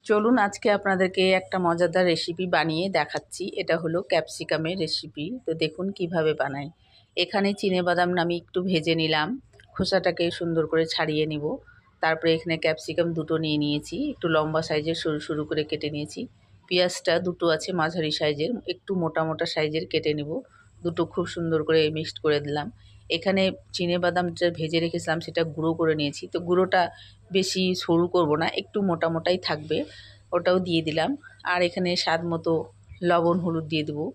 চলুন আজকে আপনাদেরকে একটা মজাদার রেসিপি বানিয়ে দেখাচ্ছি। এটা হলো ক্যাপসিকামের রেসিপি। তো দেখুন কিভাবে বানাই। এখানে চিনেবাদাম আমি একটু ভেজে নিলাম, খোসাটাকে সুন্দর করে ছাড়িয়ে নিব। তারপরে এখানে ক্যাপসিকাম দুটো নিয়ে নিয়েছি, একটু লম্বা সাইজের সরু সরু করে কেটে নিয়েছি। পেঁয়াজটা দুটো আছে মাঝারি সাইজের, একটু মোটা মোটা সাইজের কেটে নেব। দুটো খুব সুন্দর করে মিক্সড করে দিলাম। এখানে চিনেবাদামটা ভেজে রেখেছিলাম, সেটা গুঁড়ো করে নিয়েছি। তো গুঁড়োটা বেশি সরু করব না, একটু মোটা মোটাই থাকবে, ওটাও দিয়ে দিলাম। আর এখানে স্বাদ মতো লবণ হলুদ দিয়ে দেবো,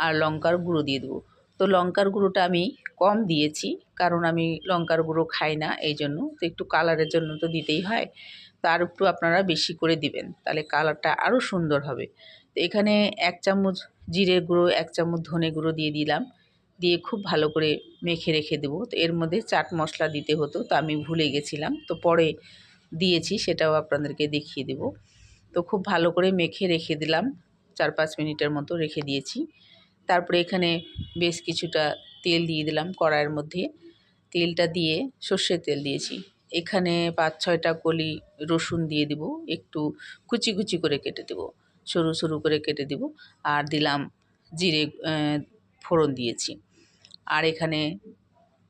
আর লঙ্কার গুঁড়ো দিয়ে দেবো। তো লঙ্কার গুঁড়োটা আমি কম দিয়েছি, কারণ আমি লঙ্কার গুঁড়ো খাই না, এই জন্য। তো একটু কালারের জন্য তো দিতেই হয়, তো আর একটু আপনারা বেশি করে দিবেন, তাহলে কালারটা আরও সুন্দর হবে। তো এখানে 1 চামচ জিরের গুঁড়ো, 1 চামচ ধনে গুঁড়ো দিয়ে দিলাম, দিয়ে খুব ভালো করে মেখে রেখে দেবো। তো এর মধ্যে চাট মশলা দিতে হতো, তো আমি ভুলে গেছিলাম, তো পরে দিয়েছি, সেটাও আপনাদেরকে দেখিয়ে দেব। তো খুব ভালো করে মেখে রেখে দিলাম, 4-5 মিনিটের মতো রেখে দিয়েছি। তারপরে এখানে বেশ কিছুটা তেল দিয়ে দিলাম কড়াইয়ের মধ্যে। তেলটা দিয়ে সর্ষের তেল দিয়েছি। এখানে 5-6টা কলি রসুন দিয়ে দিব, একটু কুচি কুচি করে কেটে দেব, সরু সরু করে কেটে দেব। আর দিলাম জিরে ফোড়ন দিয়েছি। আর এখানে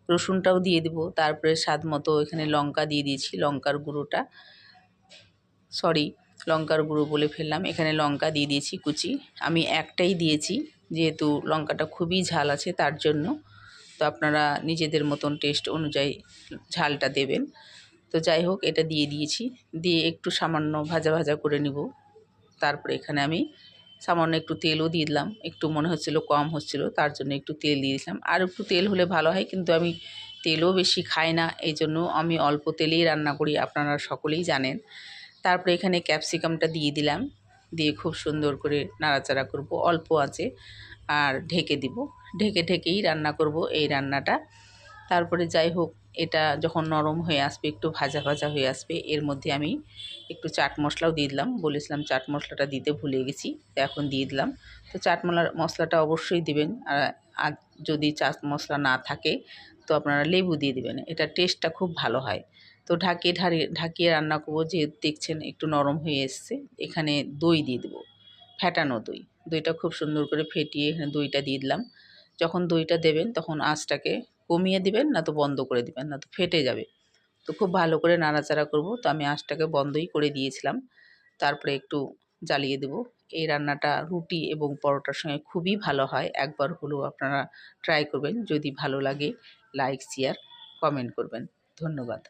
রসুনটাও দিয়ে দিব। তারপরে স্বাদ মতো এখানে লঙ্কা দিয়ে দিয়েছি, লঙ্কার গুঁড়োটা, সরি, লঙ্কার গুঁড়ো বলে ফেললাম, এখানে লঙ্কা দিয়ে দিয়েছি কুচি। আমি একটাই দিয়েছি, যেহেতু লঙ্কাটা খুবই ঝাল আছে তার জন্য। তো আপনারা নিজেদের মতন টেস্ট অনুযায়ী ঝালটা দেবেন। তো যাই হোক, এটা দিয়ে দিয়েছি, দিয়ে একটু সামান্য ভাজা ভাজা করে নিব। তারপরে এখানে আমি সামান্য একটু তেলও দিয়ে দিলাম, একটু মনে হচ্ছিলো কম হচ্ছিলো, তার জন্য একটু তেল দিয়ে দিলাম। আর একটু তেল হলে ভালো হয়, কিন্তু আমি তেলও বেশি খাই না, এই জন্য আমি অল্প তেলেই রান্না করি, আপনারা সকলেই জানেন। তারপরে এখানে ক্যাপসিকামটা দিয়ে দিলাম, দিয়ে খুব সুন্দর করে নাড়াচাড়া করব অল্প আঁচে, আর ঢেকে দিব। ঢেকেই রান্না করব এই রান্নাটা। তারপরে যাই হোক, এটা যখন নরম হয়ে আসবে, একটু ভাজা ভাজা হয়ে আসবে, এর মধ্যে আমি একটু চাট মশলাও দিয়ে দিলাম। বলেছিলাম চাট মশলাটা দিতে ভুলে গেছি, তো এখন দিয়ে দিলাম। তো চাট মশলাটা অবশ্যই দিবেন। আর যদি চাট মশলা না থাকে, তো আপনারা লেবু দিয়ে দিবেন, এটা টেস্টটা খুব ভালো হয়। তো ঢাকিয়ে রান্না করবো। যেহেতু দেখছেন একটু নরম হয়ে এসছে, এখানে দই দিয়ে দেবো, ফ্যাটানো দই। দইটা খুব সুন্দর করে ফেটিয়ে এখানে দইটা দিয়ে দিলাম। যখন দইটা দেবেন তখন আঁচটাকে কমিয়ে দিবেন, না তো বন্ধ করে দিবেন, না তো ফেটে যাবে। তো খুব ভালো করে নাড়াচাড়া করব। তো আমি আঁচটাকে বন্ধই করে দিয়েছিলাম, তারপরে একটু জ্বালিয়ে দেব। এই রান্নাটা রুটি এবং পরোটার সঙ্গে খুবই ভালো হয়, একবার হলেও আপনারা ট্রাই করবেন। যদি ভালো লাগে, লাইক শেয়ার কমেন্ট করবেন। ধন্যবাদ।